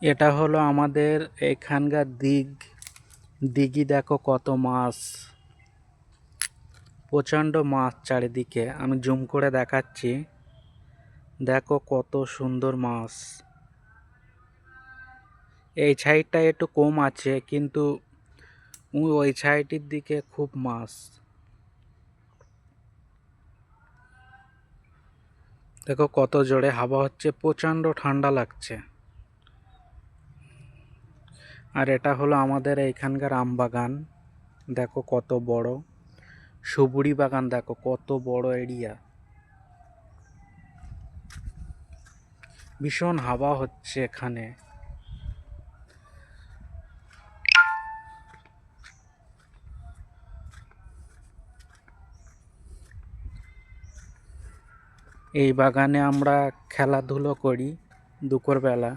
এটা হলো আমাদের এখানকার দিঘি। দেখো কত মাছ, প্রচণ্ড মাছ চারিদিকে। আমি জুম করে দেখাচ্ছি, দেখো কত সুন্দর মাছ। এই সাইডটা একটু কম আছে, কিন্তু ওই সাইডের দিকে খুব মাছ। দেখো কত জোরে হাওয়া হচ্ছে, প্রচণ্ড ঠান্ডা লাগছে। আর এটা হলো আমাদের এইখানকার আম বাগান, দেখো কত বড়। সুপুরি বাগান দেখো কত বড় এরিয়া। ভীষণ হাওয়া হচ্ছে এখানে। এই বাগানে আমরা খেলাধুলো করি দুপুরবেলা।